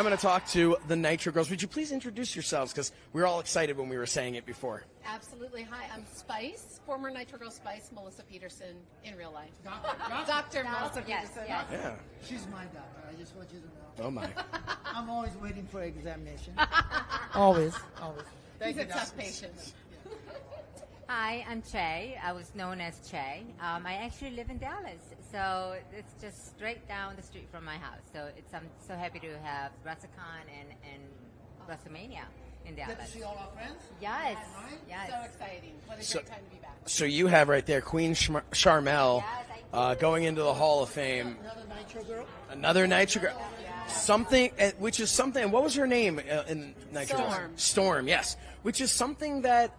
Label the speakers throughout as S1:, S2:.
S1: time to talk to the Nitro Girls. Would you please introduce yourselves? Because we were all excited when we were saying it before.
S2: Absolutely. Hi, I'm Spice, former Nitro Girl Spice, Melissa Peterson, in real life.
S3: Doctor
S2: Melissa Peterson.
S3: Yes.
S1: Yeah.
S3: She's my doctor. I just want you to know.
S1: Oh, my.
S3: I'm always waiting for examination. always.
S2: He's a tough patient.
S4: Hi, I'm Chae. I was known as Chae. I actually live in Dallas, so it's just straight down the street from my house. So I'm so happy to have WrestleCon and WrestleMania in Dallas.
S3: Get to see all our friends?
S4: Yes. Yes.
S2: So exciting. What a great time to be back.
S1: So you have right there Queen Charmel going into the Hall of Fame.
S3: Another Nitro girl?
S1: Another Nitro Girl. Something, which is something, what was her name in Nitro Girls? Storm, yes. Which is something that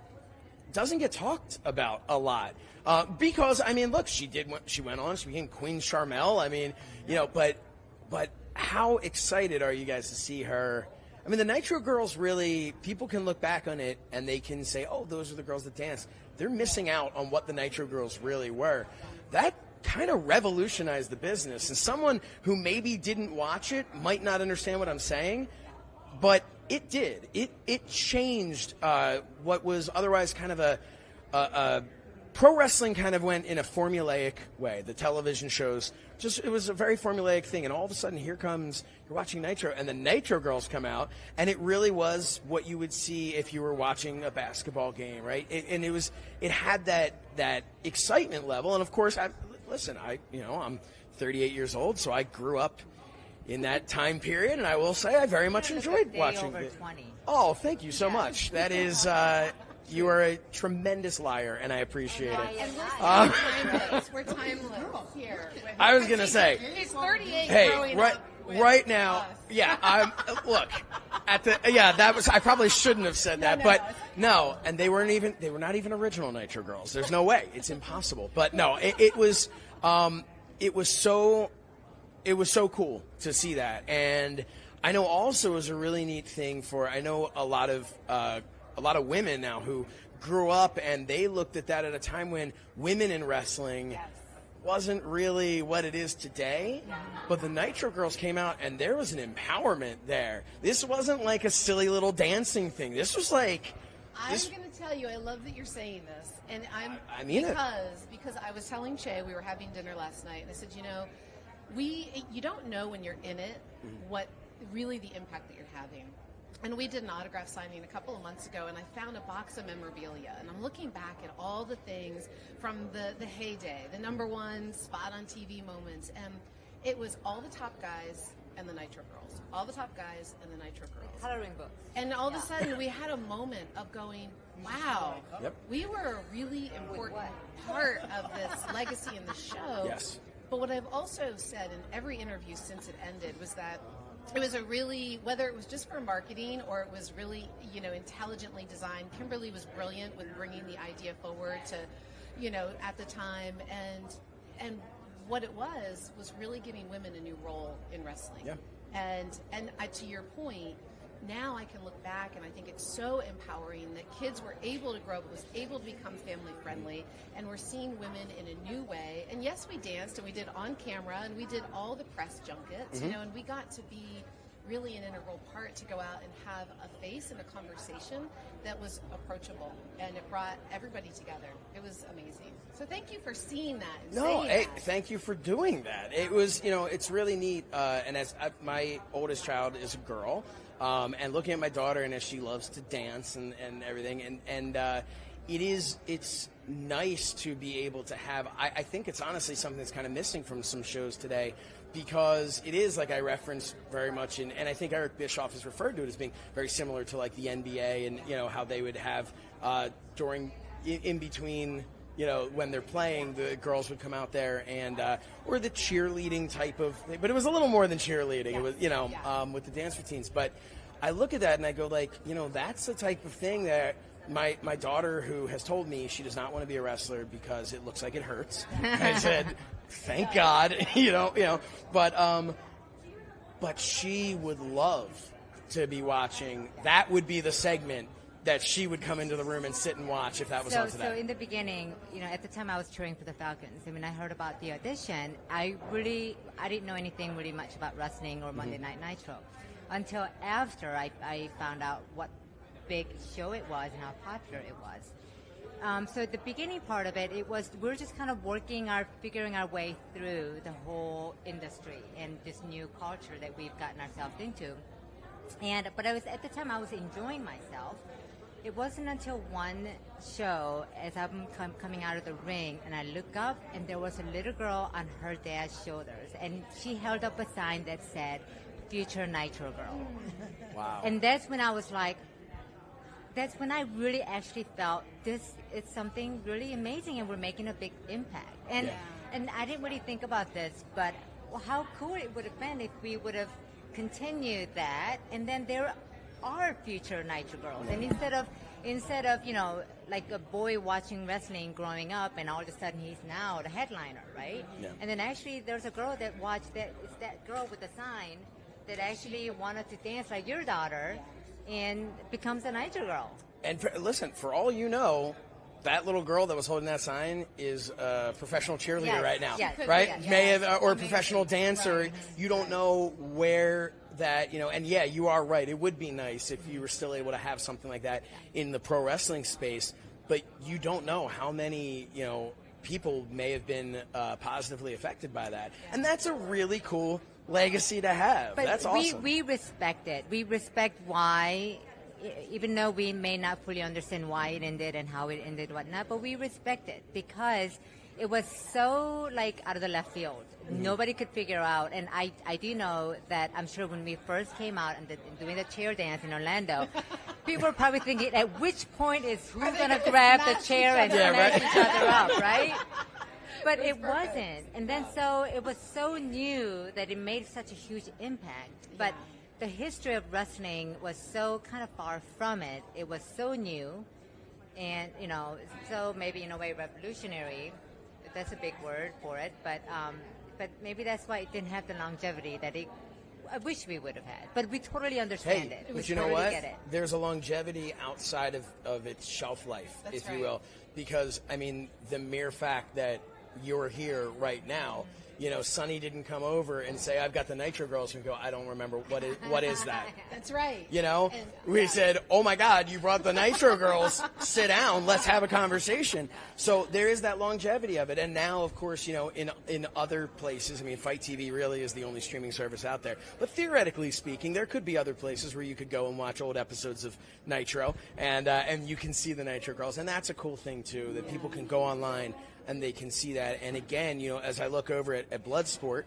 S1: doesn't get talked about a lot. Because, I mean, look, she went on, she became Queen Charmel. I mean, you know, but how excited are you guys to see her? I mean, the Nitro Girls really, people can look back on it and they can say, oh, those are the girls that dance. They're missing out on what the Nitro Girls really were. That kind of revolutionized the business. And someone who maybe didn't watch it might not understand what I'm saying, but it did. It changed what was otherwise kind of a pro wrestling kind of went in a formulaic way. The television shows, it was a very formulaic thing. And all of a sudden, here comes, you're watching Nitro, and the Nitro Girls come out, and it really was what you would see if you were watching a basketball game, right? It had that excitement level. And of course, I'm 38 years old, so I grew up in that time period, and I will say I very much enjoyed watching it. Oh, thank you so much. That is, you are a tremendous liar, and I appreciate it.
S2: And we're timeless. We're timeless here.
S1: I was going to say.
S2: He's 38
S1: hey,
S2: growing
S1: right,
S2: up
S1: right now, yeah, look, I probably shouldn't have said that, but no, and they were not even original Nitro Girls. There's no way. It's impossible. But no, it was so cool to see that. And I know also it was a really neat thing I know a lot of women now who grew up and they looked at that at a time when women in wrestling wasn't really what it is today. But the Nitro Girls came out and there was an empowerment there. This wasn't like a silly little dancing thing. This was like...
S2: I'm going to tell you, I love that you're saying this. And
S1: I mean
S2: because I was telling Chae, we were having dinner last night, and I said, you don't know when you're in it what really the impact that you're having. And we did an autograph signing a couple of months ago, and I found a box of memorabilia. And I'm looking back at all the things from the heyday, the #1 spot on TV moments. And it was all the top guys and the Nitro Girls. All the top guys and the Nitro Girls.
S4: Coloring books.
S2: And all of a sudden, we had a moment of going, wow, we were a really important part of this legacy in the show.
S1: Yes.
S2: But what I've also said in every interview since it ended was that it was a really, whether it was just for marketing or it was really, intelligently designed, Kimberly was brilliant with bringing the idea forward to, at the time. And what it was really giving women a new role in wrestling.
S1: Yeah.
S2: And to your point, now I can look back and I think it's so empowering that kids were able to grow up, was able to become family friendly, and we're seeing women in a new way. And yes, we danced and we did on camera and we did all the press junkets, and we got to be really an integral part to go out and have a face and a conversation that was approachable, and it brought everybody together. It was amazing. So thank you for seeing that. And saying that.
S1: Thank you for doing that. It was, it's really neat. And as my oldest child is a girl, and looking at my daughter and as she loves to dance and everything, and it's nice to be able to have. I think it's honestly something that's kind of missing from some shows today. Because it is, like I referenced very much, and I think Eric Bischoff has referred to it as being very similar to like the NBA and, how they would have in between, when they're playing, the girls would come out there and, or the cheerleading type of thing. But it was a little more than cheerleading. It was, with the dance routines. But I look at that and I go like, that's the type of thing that my daughter, who has told me she does not want to be a wrestler because it looks like it hurts. I said, thank God, but she would love to be watching. That would be the segment that she would come into the room and sit and watch if that was on today.
S4: So in the beginning, at the time I was cheering for the Falcons. I mean, I heard about the audition. I didn't know anything really much about wrestling or Monday Night Nitro. until after I found out what big show it was and how popular it was. So the beginning part of it, we're just kind of figuring our way through the whole industry and this new culture that we've gotten ourselves into. But at the time I was enjoying myself. It wasn't until one show, as I'm coming out of the ring, and I look up, and there was a little girl on her dad's shoulders, and she held up a sign that said, "Future Nitro Girl."
S1: Wow.
S4: And that's when I was like, that's when I really actually felt this is something really amazing, and we're making a big impact. And I didn't really think about this, but how cool it would have been if we would have continued that, and then there are future Nitro Girls. And instead of like a boy watching wrestling growing up, and all of a sudden he's now the headliner, right?
S1: Yeah.
S4: And then actually there's a girl that watched that. It's that girl with the sign that actually wanted to dance like your daughter, and becomes a Nitro Girl.
S1: And listen, for all you know, that little girl that was holding that sign is a professional cheerleader right now, right?
S4: Yes.
S1: May have, or a professional dancer. Right. You don't know where that, and you are right. It would be nice if you were still able to have something like that in the pro wrestling space, but you don't know how many, people may have been positively affected by that. And that's a really cool legacy to have.
S4: But
S1: that's awesome.
S4: We respect it. We respect why, even though we may not fully understand why it ended and how it ended, whatnot, but we respect it because it was so out of the left field. Mm-hmm. Nobody could figure out, and I do know that I'm sure when we first came out and doing the chair dance in Orlando, people were probably thinking, at which point is who going to grab the chair and smash each other up, right? But it wasn't. And then so it was so new that it made such a huge impact. But the history of wrestling was so kind of far from it. It was so new and, so maybe in a way revolutionary. That's a big word for it. But maybe that's why it didn't have the longevity that I wish we would have had. But we totally understand it.
S1: But you know what? There's a longevity outside of its shelf life, if you will. Because, the mere fact that you're here right now, Sonny didn't come over and say, "I've got the Nitro Girls," and go, "I don't remember what is that."
S2: That's right.
S1: We said, "Oh my God, you brought the Nitro Girls. Sit down, let's have a conversation." So there is that longevity of it. And now, of course, in other places, FITE TV really is the only streaming service out there. But theoretically speaking, there could be other places where you could go and watch old episodes of Nitro, and you can see the Nitro Girls, and that's a cool thing too, that people can go online and they can see that. And again, as I look over at Bloodsport,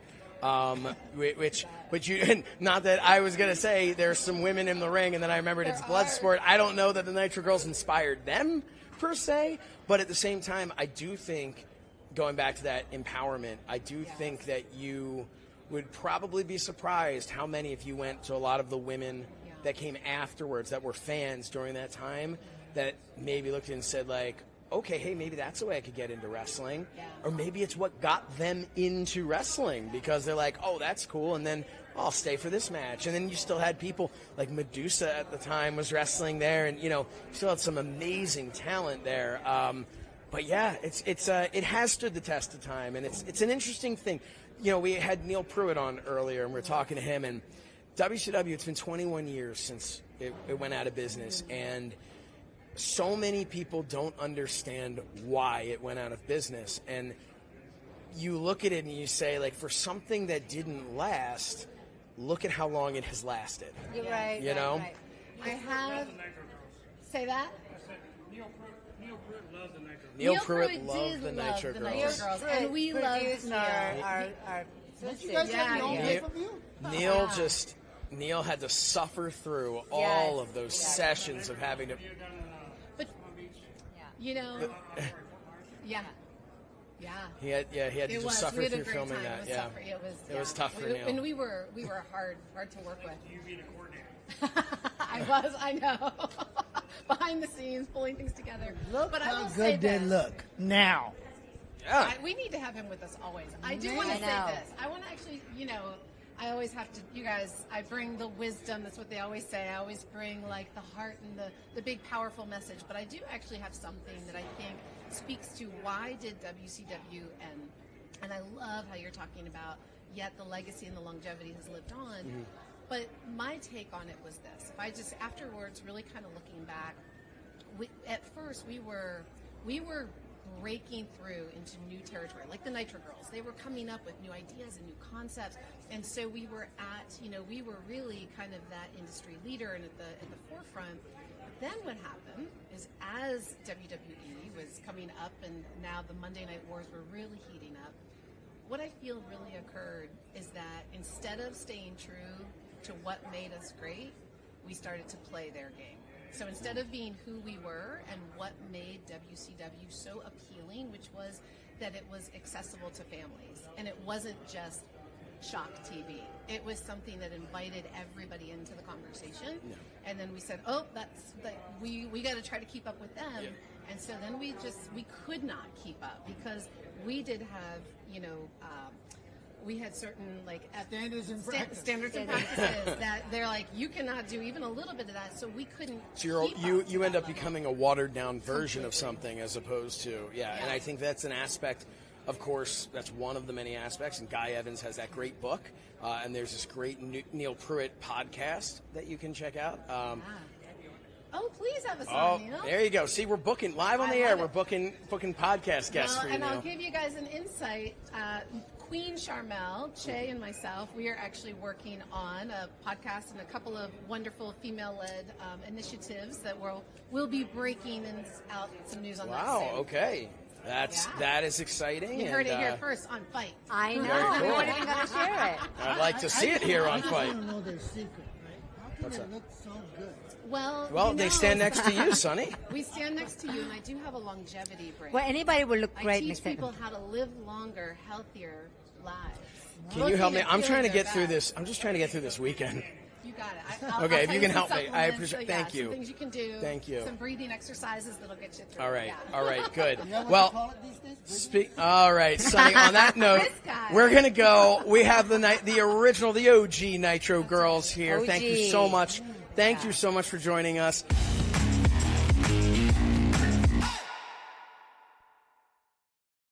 S1: which you, not that I was going to say there's some women in the ring and then I remembered it's Bloodsport. I don't know that the Nitro Girls inspired them per se, but at the same time, I do think, going back to that empowerment, I do think that you would probably be surprised how many, if you went to a lot of the women that came afterwards that were fans during that time, that maybe looked and said okay, hey, maybe that's the way I could get into wrestling. Yeah. Or maybe it's what got them into wrestling because they're like, oh, that's cool, and then I'll stay for this match. And then you still had people like Medusa at the time was wrestling there, and, you still had some amazing talent there. But, yeah, it has stood the test of time, and it's an interesting thing. We had Neil Pruitt on earlier, and we were talking to him, and WCW, it's been 21 years since it went out of business, and so many people don't understand why it went out of business. And you look at it and you say, for something that didn't last, look at how long it has lasted.
S2: You're right.
S4: Right.
S2: I have... Say that?
S5: Neil Pruitt loves the Nitro Girls.
S1: Neil Pruitt loved the Nitro Girls.
S2: And we love
S4: our
S3: Don't you guys have your own pay-per-view?
S1: Neil had to suffer through all of those sessions of having to... He had to just suffer through filming that. It was tough for Neil.
S2: And we were hard to work with.
S5: You be the coordinator.
S2: I know. Behind the scenes, pulling things together.
S3: Look
S2: but
S3: how good they look now.
S1: Yeah.
S2: We need to have him with us always. I do want to say this. I want to actually, I always have to, you guys, I bring the wisdom. That's what they always say. I always bring the heart and the big, powerful message. But I do actually have something that I think speaks to why did WCW end. And I love how you're talking about, yet the legacy and the longevity has lived on. Mm-hmm. But my take on it was this. If I just, afterwards, really kind of looking back, at first we were breaking through into new territory, like the Nitro Girls. They were coming up with new ideas and new concepts, and so we were we were really kind of that industry leader and at the forefront. But then what happened is, as WWE was coming up and now the Monday Night Wars were really heating up, what I feel really occurred is that instead of staying true to what made us great, we started to play their game. So instead of being who we were and what made WCW so appealing, which was that it was accessible to families, and it wasn't just shock TV. It was something that invited everybody into the conversation. Yeah. And then we said, we got to try to keep up with them. Yeah. And so then we could not keep up, because we did have, we had certain
S3: standards and practices
S2: that they're like, you cannot do even a little bit of that, so we couldn't.
S1: So you end up becoming a watered down version of something, as opposed to and I think that's an aspect. Of course, that's one of the many aspects, and Guy Evans has that great book, and there's this great Neil Pruitt podcast that you can check out.
S2: Oh, please have us on, Neil.
S1: There you go. See, we're booking live on the air. We're booking podcast guests for you,
S2: and
S1: Neil.
S2: I'll give you guys an insight. Queen Charmel, Chae, and myself, we are actually working on a podcast and a couple of wonderful female-led initiatives that we'll be breaking out some news on that soon.
S1: Wow, okay. That is exciting.
S2: You heard it here first on FITE.
S4: I know.
S1: Very cool.
S4: We're not even going to share it.
S1: I'd like to see it here on FITE.
S3: I want to know their secret, right? How can it look so good?
S2: Well,
S1: they stand next to you, Sonny.
S2: We stand next to you, and I do have a longevity brand.
S4: Well, anybody will look great.
S2: I teach people how to live longer, healthier lives.
S1: Can you help me? I'm trying to get through this. I'm just trying to get through this weekend.
S2: You got it.
S1: Okay, if you can help me, I appreciate. Thank you.
S2: Some things you can do.
S1: Thank you.
S2: Some breathing exercises that'll get you through.
S1: All right.
S2: Yeah.
S1: All right. Good.
S3: You know what
S1: Well,
S3: they call it these days?
S1: all right, Sonny. On that note,
S2: This guy.
S1: we're gonna go. We have the original, the OG Nitro Girls here.
S4: OG.
S1: Thank you so much. Thank you so much for joining us.